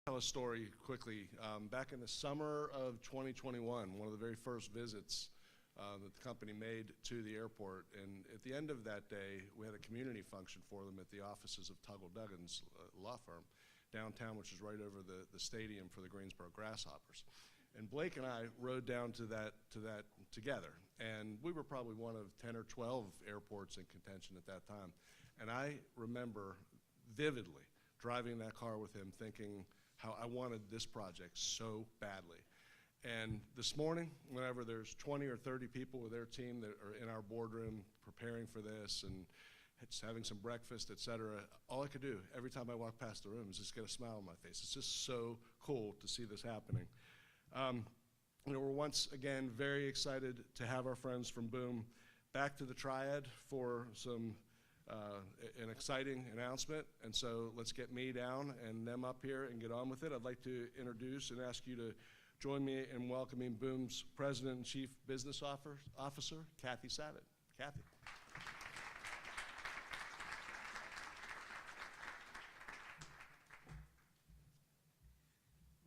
Tell a story quickly. Back in the summer of 2021, one of the very first visits that the company made to the airport, and at the end of that day, we had a community function for them at the offices of Tuggle Duggins law firm downtown, which is right over the stadium for the Greensboro Grasshoppers. And Blake and I rode down to that together, and we were probably one of 10 or 12 airports in contention at that time. And I remember vividly driving that car with him, thinking how I wanted this project so badly. And this morning, whenever there's 20 or 30 people with their team that are in our boardroom preparing for this and just having some breakfast, et cetera, all I could do every time I walk past the room is just get a smile on my face. It's just so cool to see this happening. We're once again very excited to have our friends from Boom back to the Triad for an exciting announcement, and so let's get me down and them up here and get on with it. I'd like to introduce and ask you to join me in welcoming Boom's President and Chief Business Officer, Kathy Savitt. Kathy.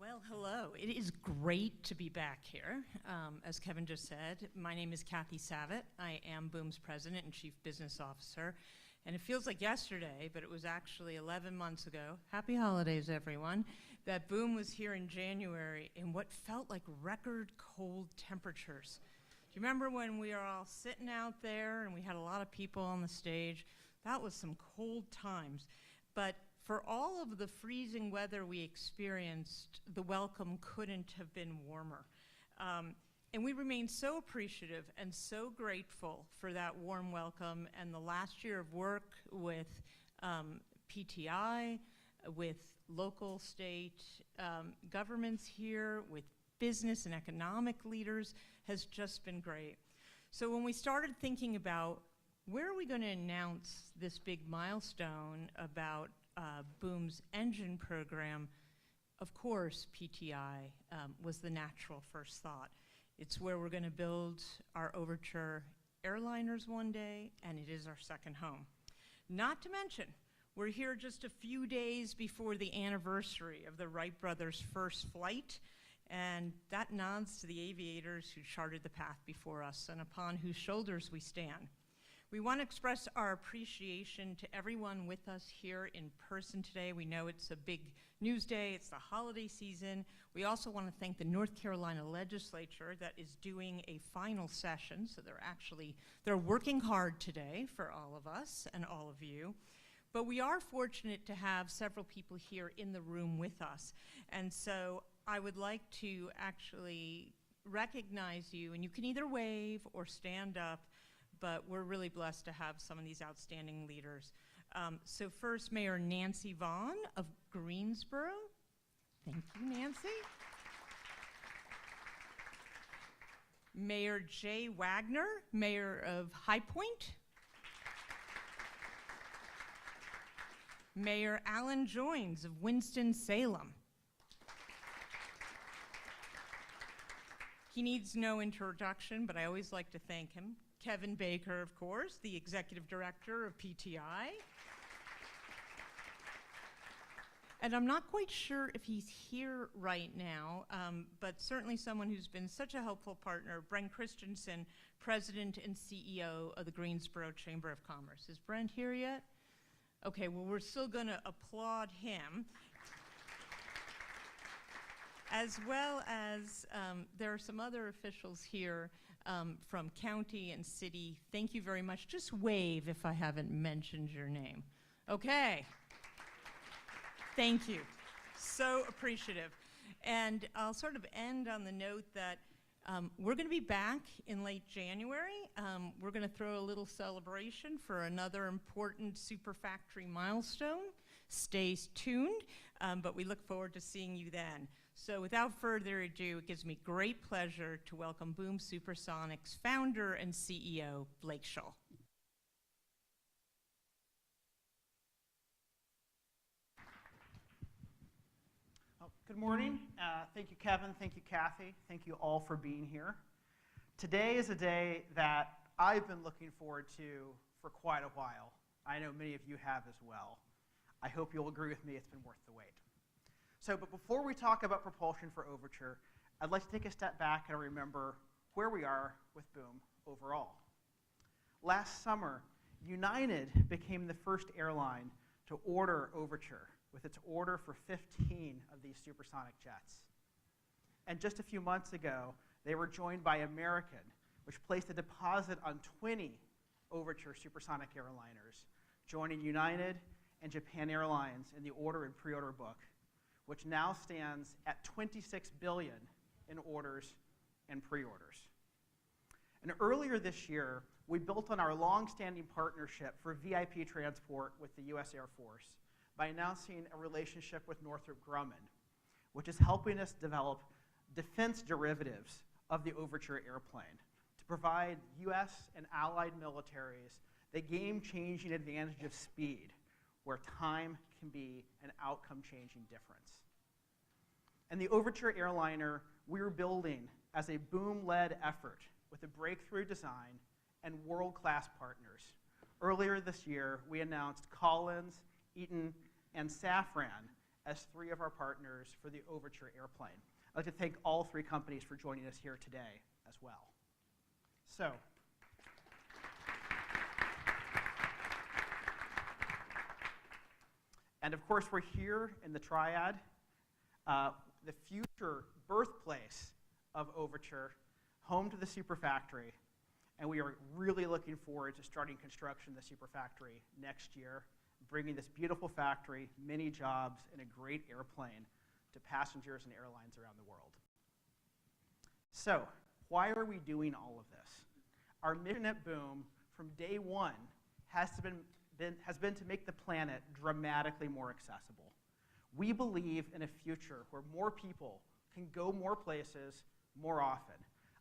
Well, hello. It is great to be back here. As Kevin just said, my name is Kathy Savitt. I am Boom's President and Chief Business Officer. And it feels like yesterday, but it was actually 11 months ago, happy holidays everyone, that Boom was here in January in what felt like record cold temperatures. Do you remember when we were all sitting out there and we had a lot of people on the stage? That was some cold times. But for all of the freezing weather we experienced, the welcome couldn't have been warmer. And we remain so appreciative and so grateful for that warm welcome and the last year of work with PTI, with local state governments here, with business and economic leaders has just been great. So when we started thinking about where are we going to announce this big milestone about Boom's engine program, of course PTI was the natural first thought. It's where we're going to build our Overture airliners one day, and it is our second home. Not to mention, we're here just a few days before the anniversary of the Wright brothers' first flight, and that nods to the aviators who charted the path before us and upon whose shoulders we stand. We want to express our appreciation to everyone with us here in person today. We know it's a big news day, it's the holiday season. We also want to thank the North Carolina legislature that is doing a final session, so they're working hard today for all of us and all of you. But we are fortunate to have several people here in the room with us. And so I would like to actually recognize you, and you can either wave or stand up, but we're really blessed to have some of these outstanding leaders. So first, Mayor Nancy Vaughn of Greensboro. Thank you, Nancy. Mayor Jay Wagner, Mayor of High Point. Mayor Alan Joines of Winston-Salem. He needs no introduction, but I always like to thank him. Kevin Baker, of course, the Executive Director of PTI. And I'm not quite sure if he's here right now, but certainly someone who's been such a helpful partner, Brent Christensen, President and CEO of the Greensboro Chamber of Commerce. Is Brent here yet? Okay, well, we're still going to applaud him. As well as there are some other officials here from county and city. Thank you very much. Just wave if I haven't mentioned your name. Okay. Thank you. So appreciative. And I'll sort of end on the note that we're going to be back in late January. We're going to throw a little celebration for another important super factory milestone. Stay tuned, but we look forward to seeing you then. So without further ado, it gives me great pleasure to welcome Boom Supersonic's founder and CEO, Blake Shull. Good morning. Thank you, Kevin. Thank you, Kathy. Thank you all for being here. Today is a day that I've been looking forward to for quite a while. I know many of you have as well. I hope you'll agree with me it's been worth the wait. But before we talk about propulsion for Overture, I'd like to take a step back and remember where we are with Boom overall. Last summer, United became the first airline to order Overture with its order for 15 of these supersonic jets. And just a few months ago, they were joined by American, which placed a deposit on 20 Overture supersonic airliners, joining United and Japan Airlines in the order and pre-order book, which now stands at $26 billion in orders and pre-orders. And earlier this year, we built on our long-standing partnership for VIP transport with the US Air Force by announcing a relationship with Northrop Grumman, which is helping us develop defense derivatives of the Overture airplane to provide US and allied militaries the game-changing advantage of speed, where time can be an outcome-changing difference. And the Overture airliner we're building as a Boom-led effort with a breakthrough design and world-class partners. Earlier this year, we announced Collins, Eaton, and Safran as 3 of our partners for the Overture airplane. I'd like to thank all 3 companies for joining us here today as well. So, and of course, we're here in the Triad, the future birthplace of Overture, home to the Super Factory, and we are really looking forward to starting construction of the Super Factory next year, bringing this beautiful factory, many jobs, and a great airplane to passengers and airlines around the world. So, why are we doing all of this? Our mission at Boom from day one has been to make the planet dramatically more accessible. We believe in a future where more people can go more places more often.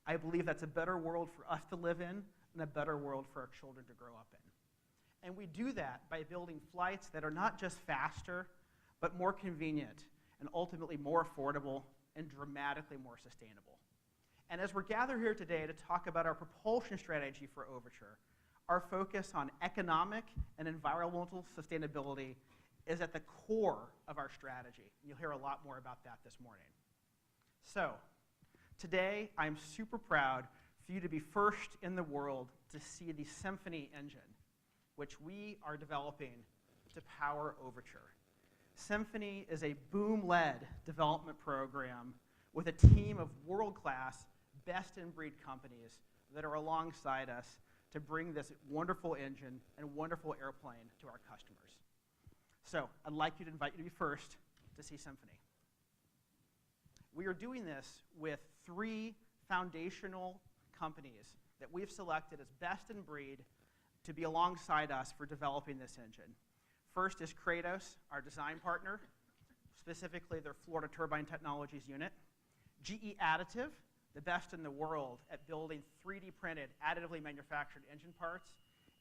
I believe that's a better world for us to live in and a better world for our children to grow up in. And we do that by building flights that are not just faster, but more convenient and ultimately more affordable and dramatically more sustainable. And as we're gathered here today to talk about our propulsion strategy for Overture, our focus on economic and environmental sustainability is at the core of our strategy. You'll hear a lot more about that this morning. So, today, I'm super proud for you to be first in the world to see the Symphony engine, which we are developing to power Overture. Symphony is a Boom-led development program with a team of world-class, best-in-breed companies that are alongside us to bring this wonderful engine and wonderful airplane to our customers. So I'd like to invite you to be first to see Symphony. We are doing this with 3 foundational companies that we've selected as best in breed to be alongside us for developing this engine. First is Kratos, our design partner, specifically their Florida Turbine Technologies unit. GE Additive, the best in the world at building 3D printed, additively manufactured engine parts,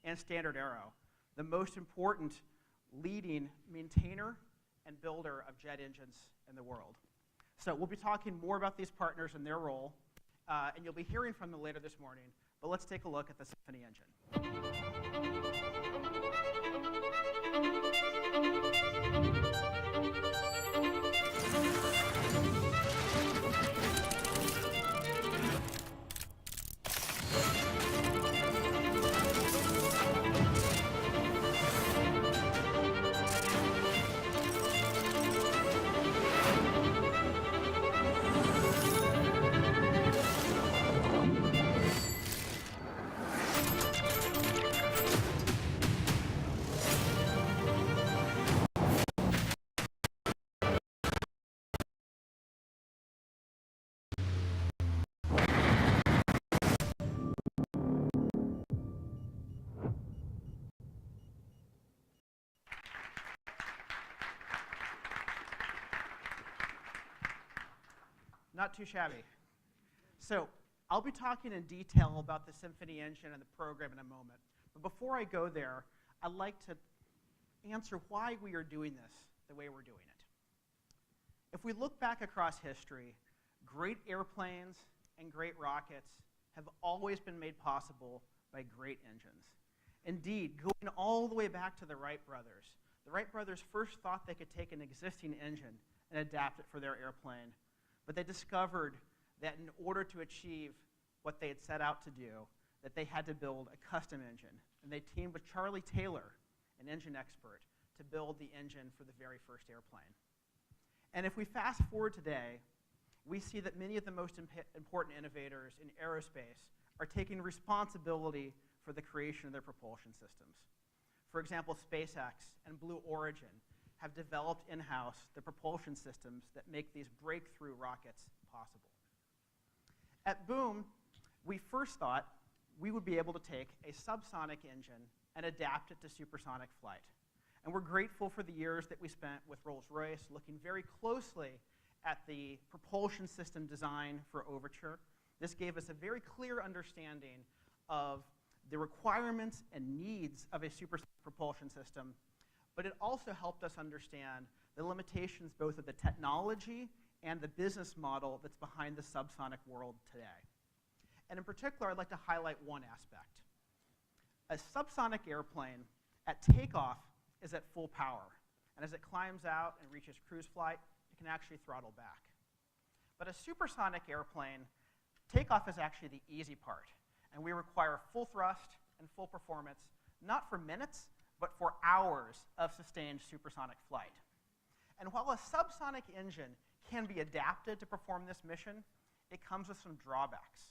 and Standard Aero, the most important leading maintainer and builder of jet engines in the world. So we'll be talking more about these partners and their role, and you'll be hearing from them later this morning, but let's take a look at the Symphony engine. Not too shabby. So I'll be talking in detail about the Symphony engine and the program in a moment. But before I go there, I'd like to answer why we are doing this the way we're doing it. If we look back across history, great airplanes and great rockets have always been made possible by great engines. Indeed, going all the way back to the Wright brothers, the Wright brothers first thought they could take an existing engine and adapt it for their airplane. But they discovered that in order to achieve what they had set out to do, that they had to build a custom engine. And they teamed with Charlie Taylor, an engine expert, to build the engine for the very first airplane. And if we fast forward today, we see that many of the most important innovators in aerospace are taking responsibility for the creation of their propulsion systems. For example, SpaceX and Blue Origin have developed in-house the propulsion systems that make these breakthrough rockets possible. At Boom, we first thought we would be able to take a subsonic engine and adapt it to supersonic flight. And we're grateful for the years that we spent with Rolls-Royce looking very closely at the propulsion system design for Overture. This gave us a very clear understanding of the requirements and needs of a supersonic propulsion system, but it also helped us understand the limitations both of the technology and the business model that's behind the subsonic world today. And in particular, I'd like to highlight one aspect. A subsonic airplane at takeoff is at full power, and as it climbs out and reaches cruise flight, it can actually throttle back. But a supersonic airplane, takeoff is actually the easy part, and we require full thrust and full performance, not for minutes, but for hours of sustained supersonic flight. And while a subsonic engine can be adapted to perform this mission, it comes with some drawbacks.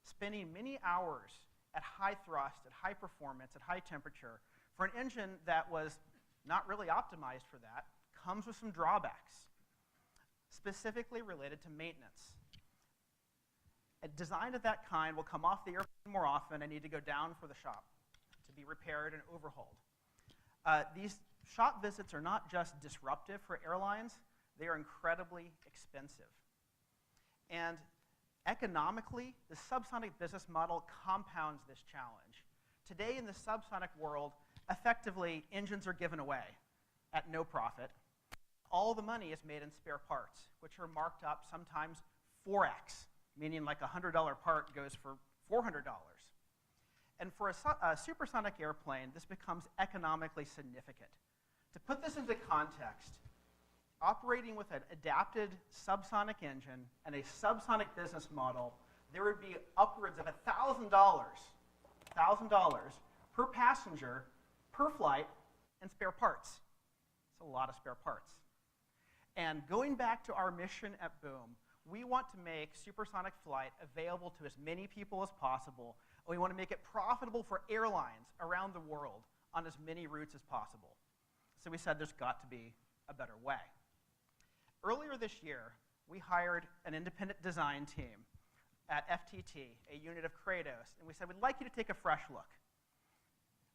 Spending many hours at high thrust, at high performance, at high temperature, for an engine that was not really optimized for that, comes with some drawbacks, specifically related to maintenance. A design of that kind will come off the airplane more often and need to go down for the shop to be repaired and overhauled. These shop visits are not just disruptive for airlines, they are incredibly expensive. And economically, the subsonic business model compounds this challenge. Today in the subsonic world, effectively, engines are given away at no profit. All the money is made in spare parts, which are marked up sometimes 4x, meaning like a $100 part goes for $400. And for a supersonic airplane, this becomes economically significant. To put this into context, operating with an adapted subsonic engine and a subsonic business model, there would be upwards of $1,000 per passenger, per flight, and spare parts. It's a lot of spare parts. And going back to our mission at Boom, we want to make supersonic flight available to as many people as possible, and we want to make it profitable for airlines around the world on as many routes as possible. So we said there's got to be a better way. Earlier this year, we hired an independent design team at FTT, a unit of Kratos, and we said, we'd like you to take a fresh look.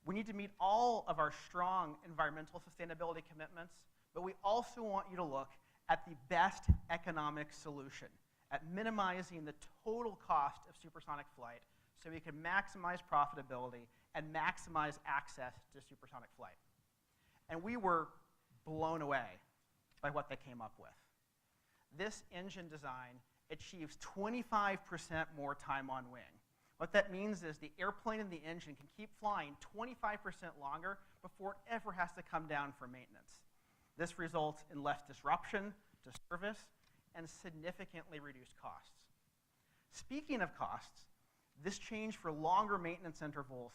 We need to meet all of our strong environmental sustainability commitments, but we also want you to look at the best economic solution, at minimizing the total cost of supersonic flight so we can maximize profitability and maximize access to supersonic flight. And we were blown away by what they came up with. This engine design achieves 25% more time on wing. What that means is the airplane and the engine can keep flying 25% longer before it ever has to come down for maintenance. This results in less disruption to service and significantly reduced costs. Speaking of costs, this change for longer maintenance intervals,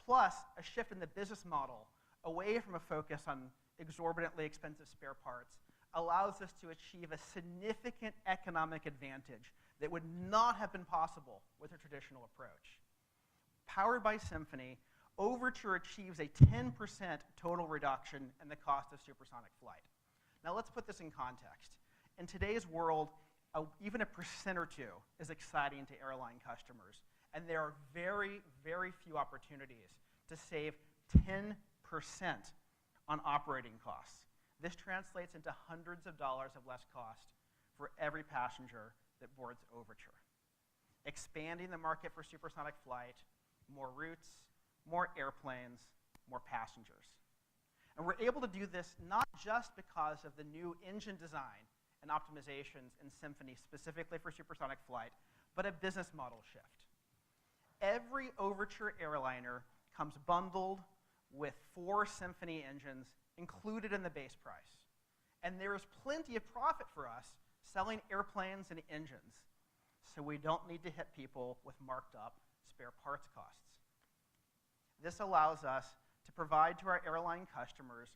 plus a shift in the business model away from a focus on exorbitantly expensive spare parts, allows us to achieve a significant economic advantage that would not have been possible with a traditional approach. Powered by Symphony, Overture achieves a 10% total reduction in the cost of supersonic flight. Now let's put this in context. In today's world, even a percent or two is exciting to airline customers, and there are very, very few opportunities to save 10% on operating costs. This translates into hundreds of dollars of less cost for every passenger that boards Overture. Expanding the market for supersonic flight, more routes, more airplanes, more passengers. And we're able to do this not just because of the new engine design and optimizations in Symphony specifically for supersonic flight, but a business model shift. Every Overture airliner comes bundled with 4 Symphony engines included in the base price. And there is plenty of profit for us selling airplanes and engines, so we don't need to hit people with marked up spare parts costs. This allows us to provide to our airline customers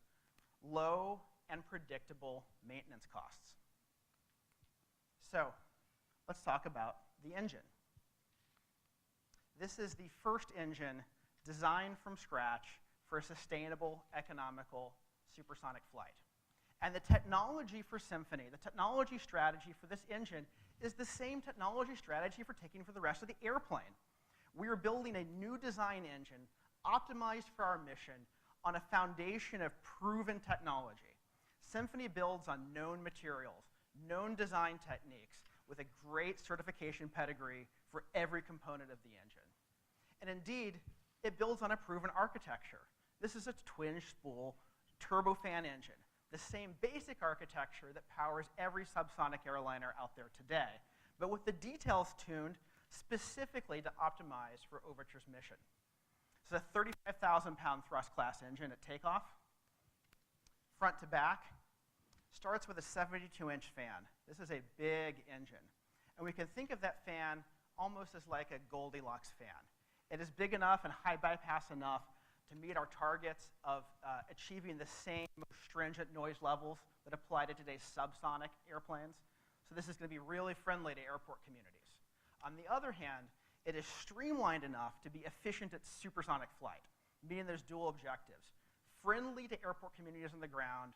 low and predictable maintenance costs. So let's talk about the engine. This is the first engine designed from scratch for a sustainable, economical, supersonic flight. And the technology for Symphony, the technology strategy for this engine, is the same technology strategy for taking for the rest of the airplane. We are building a new design engine optimized for our mission on a foundation of proven technology. Symphony builds on known materials, known design techniques, with a great certification pedigree for every component of the engine. And indeed, it builds on a proven architecture. This is a twin-spool turbofan engine, the same basic architecture that powers every subsonic airliner out there today, but with the details tuned specifically to optimize for Overture's mission. This is a 35,000-pound thrust class engine at takeoff. Front to back, starts with a 72-inch fan. This is a big engine. And we can think of that fan almost as like a Goldilocks fan. It is big enough and high bypass enough to meet our targets of achieving the same stringent noise levels that apply to today's subsonic airplanes. So this is going to be really friendly to airport communities. On the other hand, it is streamlined enough to be efficient at supersonic flight, meaning there's dual objectives: friendly to airport communities on the ground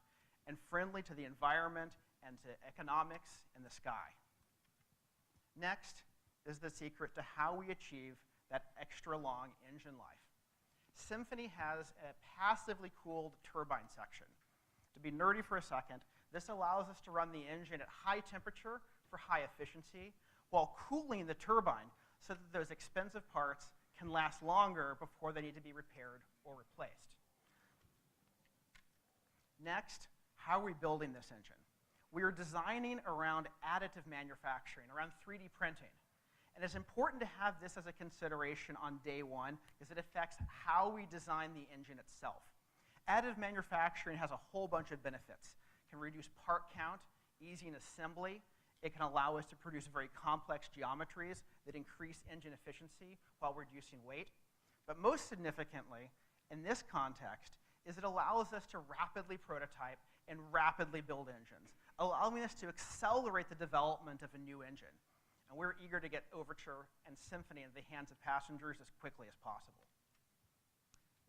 and friendly to the environment and to economics in the sky. Next is the secret to how we achieve that extra long engine life. Symphony has a passively cooled turbine section. To be nerdy for a second, this allows us to run the engine at high temperature for high efficiency while cooling the turbine so that those expensive parts can last longer before they need to be repaired or replaced. Next, how are we building this engine? We are designing around additive manufacturing, around 3D printing. And it's important to have this as a consideration on day one because it affects how we design the engine itself. Additive manufacturing has a whole bunch of benefits. It can reduce part count, easy in assembly. It can allow us to produce very complex geometries that increase engine efficiency while reducing weight. But most significantly, in this context, is it allows us to rapidly prototype and rapidly build engines, allowing us to accelerate the development of a new engine. And we're eager to get Overture and Symphony into the hands of passengers as quickly as possible.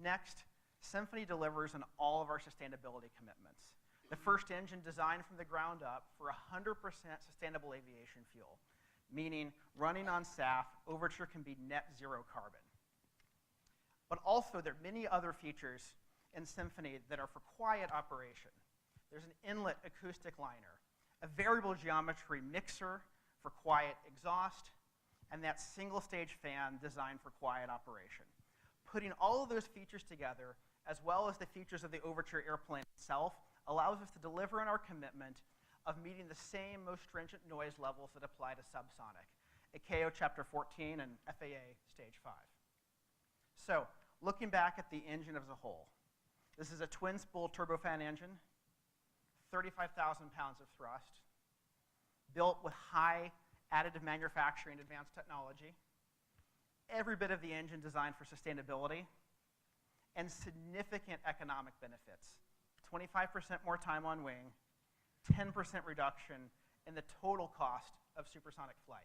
Next, Symphony delivers on all of our sustainability commitments. The first engine designed from the ground up for 100% sustainable aviation fuel, meaning running on SAF, Overture can be net zero carbon. But also, there are many other features in Symphony that are for quiet operation. There's an inlet acoustic liner, a variable geometry mixer for quiet exhaust, and that single-stage fan designed for quiet operation. Putting all of those features together, as well as the features of the Overture airplane itself, allows us to deliver on our commitment of meeting the same most stringent noise levels that apply to subsonic, ICAO Chapter 14 and FAA Stage 5. So, looking back at the engine as a whole, this is a twin-spool turbofan engine, 35,000 pounds of thrust, built with high additive manufacturing advanced technology, every bit of the engine designed for sustainability, and significant economic benefits. 25% more time on wing, 10% reduction in the total cost of supersonic flight.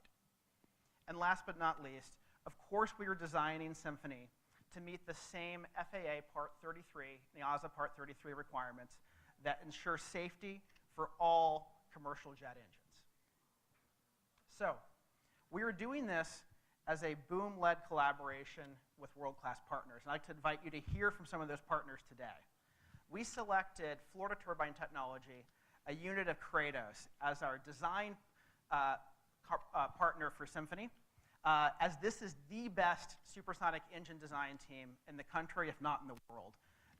And last but not least, of course we are designing Symphony to meet the same FAA Part 33, EASA Part 33 requirements that ensure safety for all commercial jet engines. So, we are doing this as a boom-led collaboration with world-class partners. And I'd like to invite you to hear from some of those partners today. We selected Florida Turbine Technologies, a unit of Kratos, as our design partner for Symphony, as this is the best supersonic engine design team in the country, if not in the world.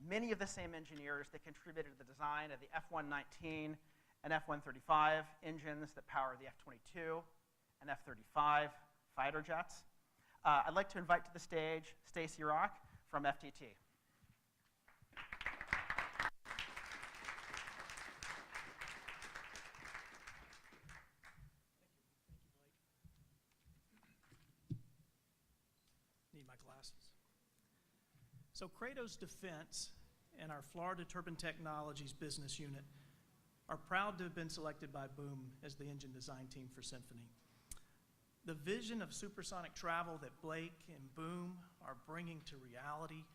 Many of the same engineers that contributed to the design of the F-119 and F-135 engines that power the F-22 and F-35 fighter jets. I'd like to invite to the stage Stacy Rock from FTT. So Kratos Defense and our Florida Turbine Technologies business unit are proud to have been selected by Boom as the engine design team for Symphony. The vision of supersonic travel that Blake and Boom are bringing to reality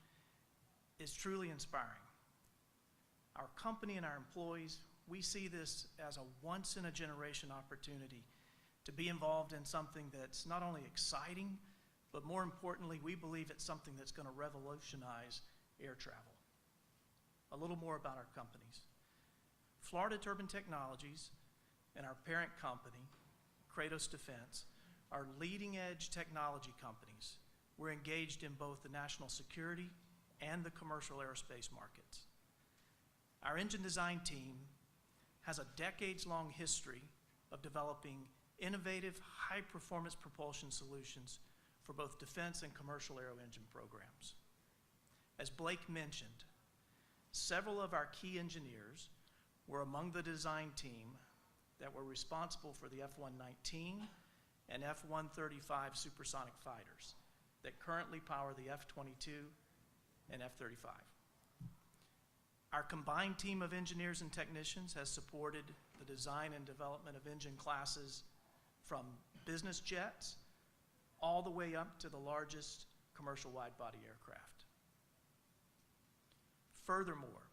is truly inspiring. Our company and our employees, we see this as a once-in-a-generation opportunity to be involved in something that's not only exciting, but more importantly, we believe it's something that's going to revolutionize air travel. A little more about our companies. Florida Turbine Technologies and our parent company, Kratos Defense, are leading-edge technology companies. We're engaged in both the national security and the commercial aerospace markets. Our engine design team has a decades-long history of developing innovative, high-performance propulsion solutions for both defense and commercial aero engine programs. As Blake mentioned, several of our key engineers were among the design team that were responsible for the F-119 and F-135 supersonic fighters that currently power the F-22 and F-35. Our combined team of engineers and technicians has supported the design and development of engine classes from business jets all the way up to the largest commercial wide-body aircraft. Furthermore,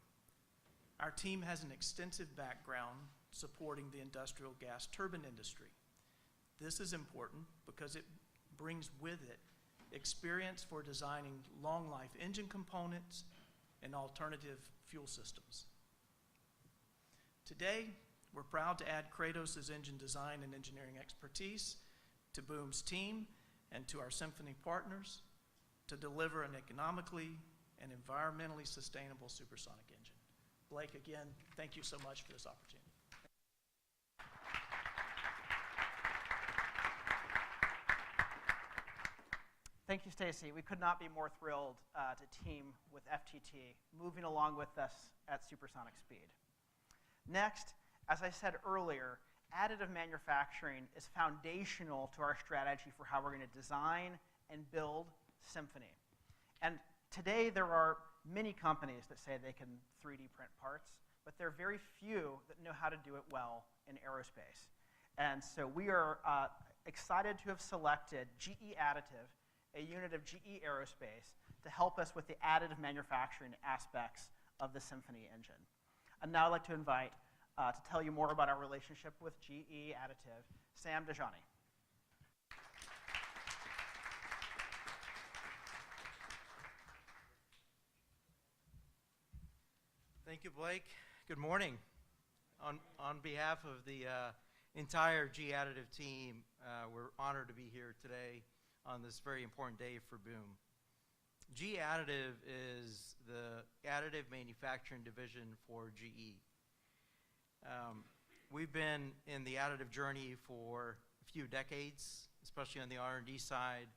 our team has an extensive background supporting the industrial gas turbine industry. This is important because it brings with it experience for designing long-life engine components and alternative fuel systems. Today, we're proud to add Kratos' engine design and engineering expertise to Boom's team and to our Symphony partners to deliver an economically and environmentally sustainable supersonic engine. Blake, again, thank you so much for this opportunity. Thank you, Stacy. We could not be more thrilled to team with FTT, moving along with us at supersonic speed. Next, as I said earlier, additive manufacturing is foundational to our strategy for how we're going to design and build Symphony. And today, there are many companies that say they can 3D print parts, but there are very few that know how to do it well in aerospace. And so we are excited to have selected GE Additive, a unit of GE Aerospace, to help us with the additive manufacturing aspects of the Symphony engine. And now I'd like to invite, to tell you more about our relationship with GE Additive, Sam Dajani. Thank you, Blake. Good morning. On behalf of the entire GE Additive team, we're honored to be here today on this very important day for Boom. GE Additive is the additive manufacturing division for GE. We've been in the additive journey for a few decades, especially on the R&D side.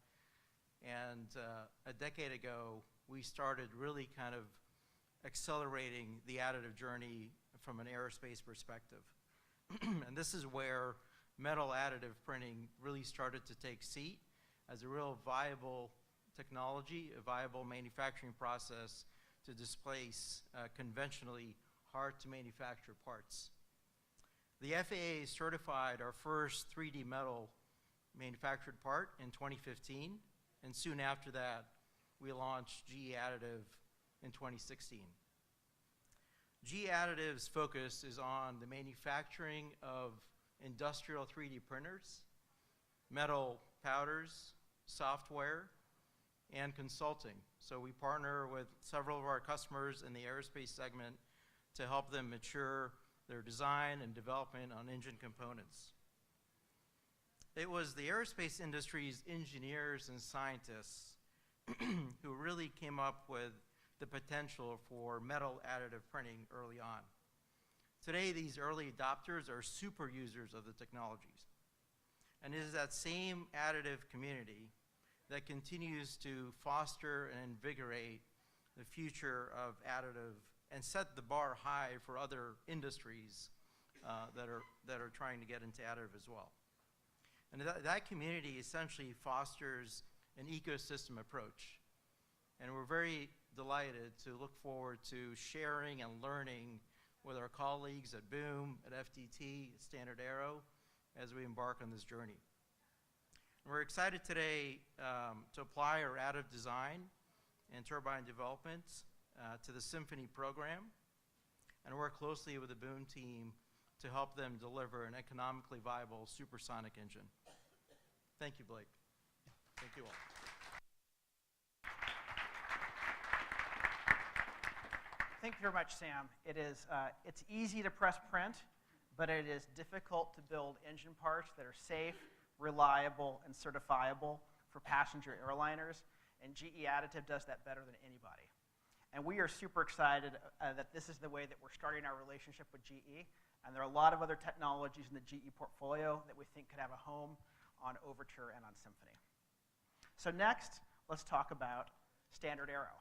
And a decade ago, we started really kind of accelerating the additive journey from an aerospace perspective. And this is where metal additive printing really started to take seat as a real viable technology, a viable manufacturing process to displace conventionally hard-to-manufacture parts. The FAA certified our first 3D metal manufactured part in 2015, and soon after that, we launched GE Additive in 2016. GE Additive's focus is on the manufacturing of industrial 3D printers, metal powders, software, and consulting. So we partner with several of our customers in the aerospace segment to help them mature their design and development on engine components. It was the aerospace industry's engineers and scientists who really came up with the potential for metal additive printing early on. Today, these early adopters are super users of the technologies. And it is that same additive community that continues to foster and invigorate the future of additive and set the bar high for other industries that are trying to get into additive as well. And that community essentially fosters an ecosystem approach. And we're very delighted to look forward to sharing and learning with our colleagues at Boom, at FTT, at Standard Aero, as we embark on this journey. We're excited today to apply our additive design and turbine development to the Symphony program and work closely with the Boom team to help them deliver an economically viable supersonic engine. Thank you, Blake. Thank you all. Thank you very much, Sam. It's easy to press print, but it is difficult to build engine parts that are safe, reliable, and certifiable for passenger airliners, and GE Additive does that better than anybody. And we are super excited that this is the way that we're starting our relationship with GE, and there are a lot of other technologies in the GE portfolio that we think could have a home on Overture and on Symphony. So next, let's talk about Standard Aero.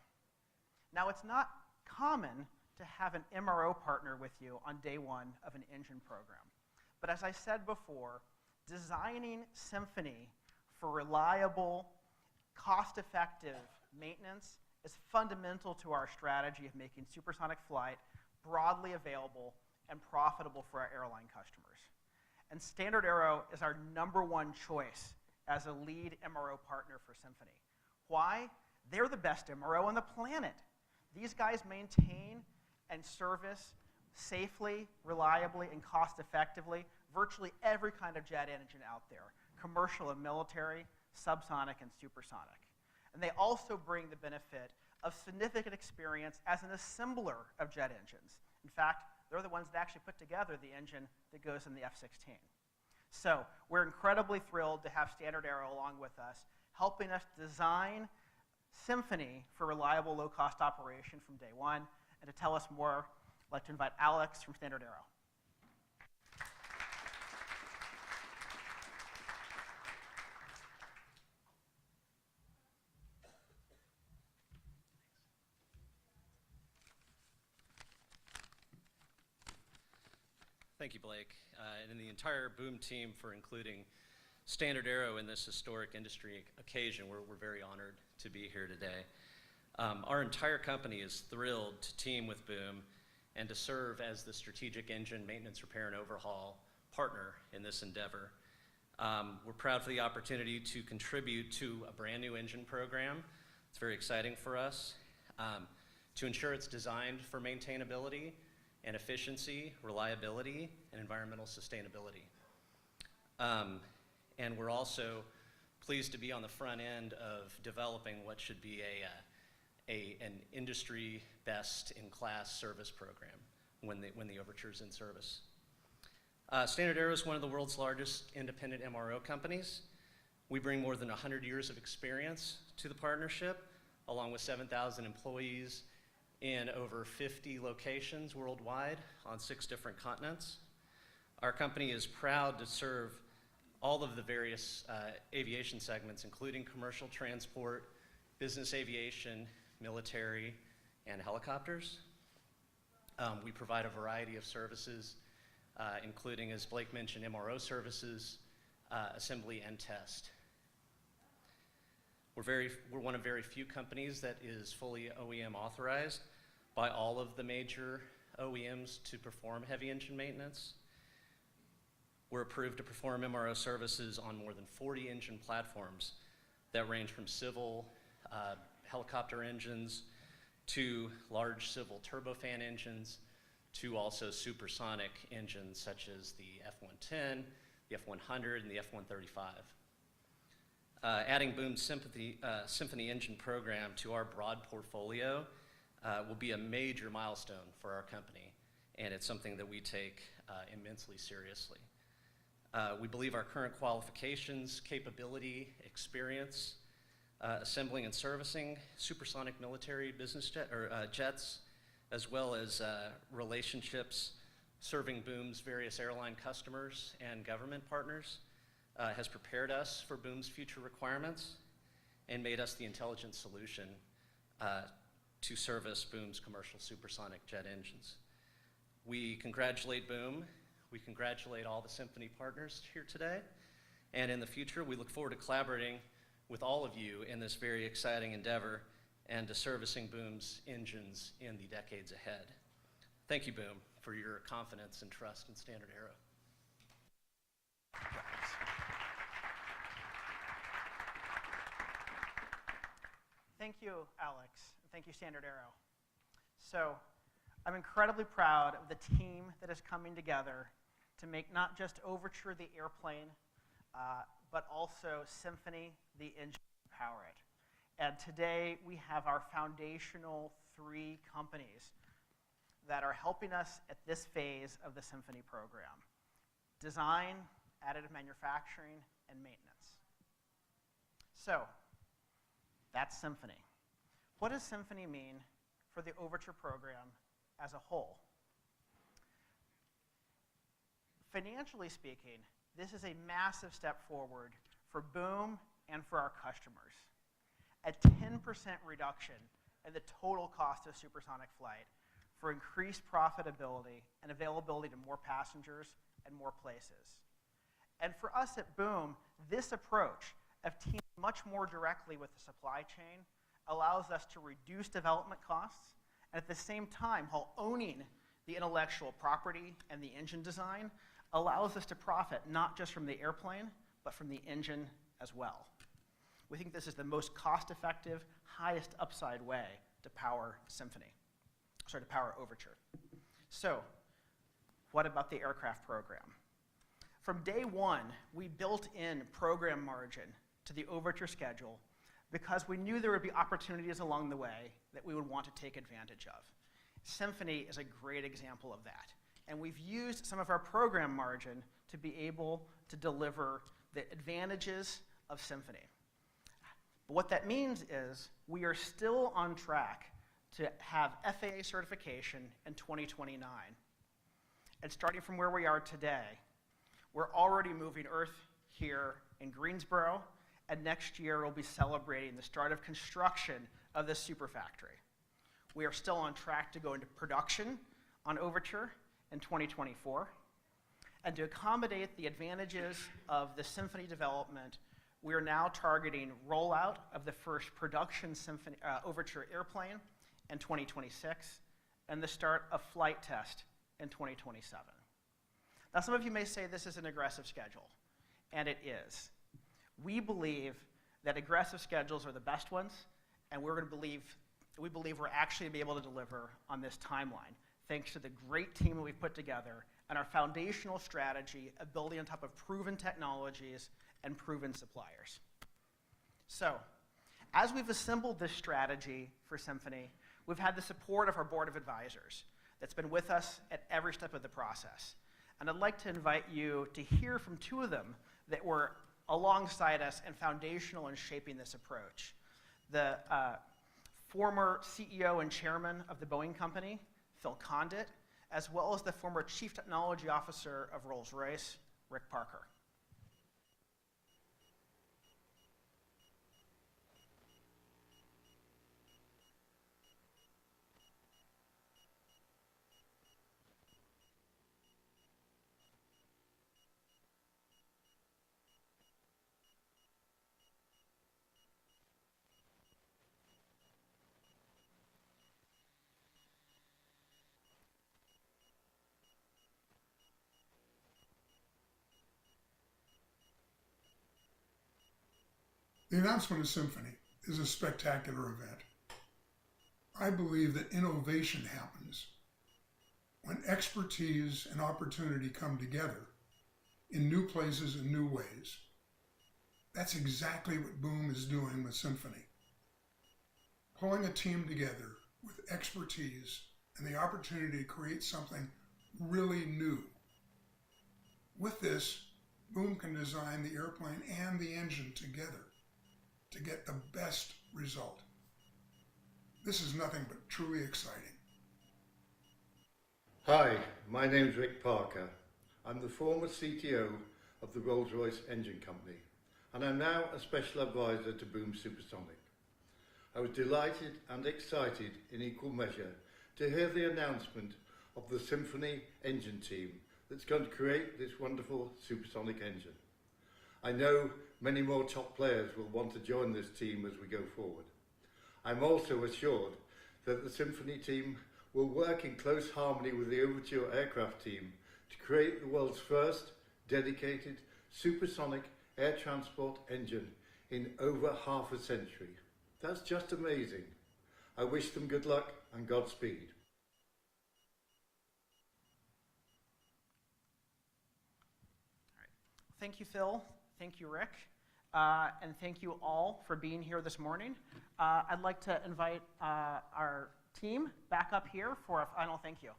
Now, it's not common to have an MRO partner with you on day one of an engine program. But as I said before, designing Symphony for reliable, cost-effective maintenance is fundamental to our strategy of making supersonic flight broadly available and profitable for our airline customers. And Standard Aero is our #1 choice as a lead MRO partner for Symphony. Why? They're the best MRO on the planet. These guys maintain and service safely, reliably, and cost-effectively virtually every kind of jet engine out there, commercial and military, subsonic and supersonic. And they also bring the benefit of significant experience as an assembler of jet engines. In fact, they're the ones that actually put together the engine that goes in the F-16. So we're incredibly thrilled to have Standard Aero along with us, helping us design Symphony for reliable, low-cost operation from day one. And to tell us more, I'd like to invite Alex from Standard Aero. Thank you, Blake, and the entire Boom team for including Standard Aero in this historic industry occasion. We're very honored to be here today. Our entire company is thrilled to team with Boom and to serve as the strategic engine maintenance, repair, and overhaul partner in this endeavor. We're proud for the opportunity to contribute to a brand new engine program. It's very exciting for us to ensure it's designed for maintainability and efficiency, reliability, and environmental sustainability. And we're also pleased to be on the front end of developing what should be an industry best-in-class service program when the Overture is in service. Standard Aero is one of the world's largest independent MRO companies. We bring more than 100 years of experience to the partnership, along with 7,000 employees in over 50 locations worldwide on 6 different continents. Our company is proud to serve all of the various aviation segments, including commercial transport, business aviation, military, and helicopters. We provide a variety of services, including, as Blake mentioned, MRO services, assembly, and test. We're one of very few companies that is fully OEM authorized by all of the major OEMs to perform heavy engine maintenance. We're approved to perform MRO services on more than 40 engine platforms that range from civil helicopter engines to large civil turbofan engines to also supersonic engines such as the F-110, the F-100, and the F-135. Adding Boom's Symphony engine program to our broad portfolio will be a major milestone for our company, and it's something that we take immensely seriously. We believe our current qualifications, capability, experience, assembling and servicing supersonic military business jets, as well as relationships serving Boom's various airline customers and government partners, has prepared us for Boom's future requirements and made us the intelligent solution to service Boom's commercial supersonic jet engines. We congratulate Boom. We congratulate all the Symphony partners here today. And in the future, we look forward to collaborating with all of you in this very exciting endeavor and to servicing Boom's engines in the decades ahead. Thank you, Boom, for your confidence and trust in Standard Aero. Thank you, Alex. Thank you, Standard Aero. So I'm incredibly proud of the team that is coming together to make not just Overture the airplane, but also Symphony the engine to power it. And today we have our foundational 3 companies that are helping us at this phase of the Symphony program: design, additive manufacturing, and maintenance. So that's Symphony. What does Symphony mean for the Overture program as a whole? Financially speaking, this is a massive step forward for Boom and for our customers. A 10% reduction in the total cost of supersonic flight for increased profitability and availability to more passengers and more places. And for us at Boom, this approach of teaming much more directly with the supply chain allows us to reduce development costs, and at the same time, while owning the intellectual property and the engine design, allows us to profit not just from the airplane, but from the engine as well. We think this is the most cost-effective, highest upside way to power to power Overture. So, what about the aircraft program? From day one, we built in program margin to the Overture schedule because we knew there would be opportunities along the way that we would want to take advantage of. Symphony is a great example of that. And we've used some of our program margin to be able to deliver the advantages of Symphony. But what that means is we are still on track to have FAA certification in 2029. And starting from where we are today, we're already moving Earth here in Greensboro, and next year we'll be celebrating the start of construction of this super factory. We are still on track to go into production on Overture in 2024. And to accommodate the advantages of the Symphony development, we are now targeting rollout of the first production Overture airplane in 2026 and the start of flight test in 2027. Now, some of you may say this is an aggressive schedule, and it is. We believe that aggressive schedules are the best ones, and we believe we're actually going to be able to deliver on this timeline, thanks to the great team that we've put together and our foundational strategy of building on top of proven technologies and proven suppliers. So, as we've assembled this strategy for Symphony, we've had the support of our board of advisors that's been with us at every step of the process. And I'd like to invite you to hear from 2 of them that were alongside us and foundational in shaping this approach. The former CEO and chairman of the Boeing Company, Phil Condit, as well as the former chief technology officer of Rolls-Royce, Rick Parker. The announcement of Symphony is a spectacular event. I believe that innovation happens when expertise and opportunity come together in new places and new ways. That's exactly what Boom is doing with Symphony. Pulling a team together with expertise and the opportunity to create something really new. With this, Boom can design the airplane and the engine together to get the best result. This is nothing but truly exciting. Hi, my name is Rick Parker. I'm the former CTO of the Rolls-Royce Engine Company, and I'm now a special advisor to Boom Supersonic. I was delighted and excited in equal measure to hear the announcement of the Symphony engine team that's going to create this wonderful supersonic engine. I know many more top players will want to join this team as we go forward. I'm also assured that the Symphony team will work in close harmony with the Overture aircraft team to create the world's first dedicated supersonic air transport engine in over half a century. That's just amazing. I wish them good luck and Godspeed. Thank you, Phil. Thank you, Rick. And thank you all for being here this morning. I'd like to invite our team back up here for a final thank you.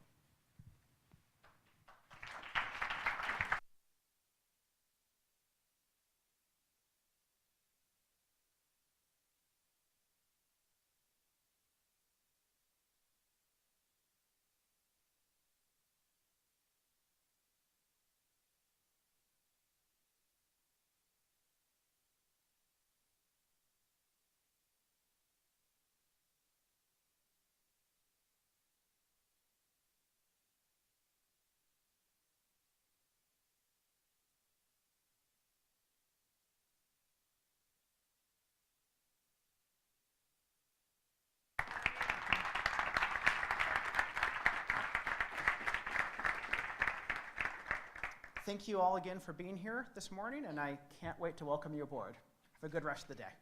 Thank you all again for being here this morning, and I can't wait to welcome you aboard. Have a good rest of the day.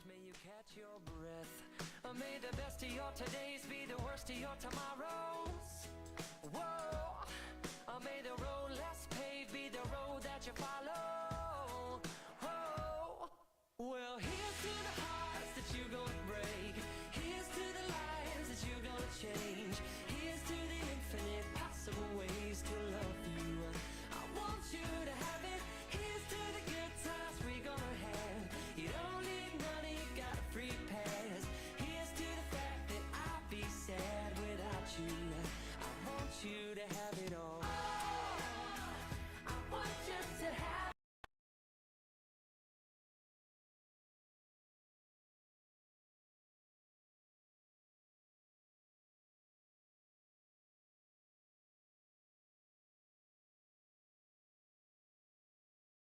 May you catch your breath. May the best of your todays be the worst of your tomorrows. Whoa. May the road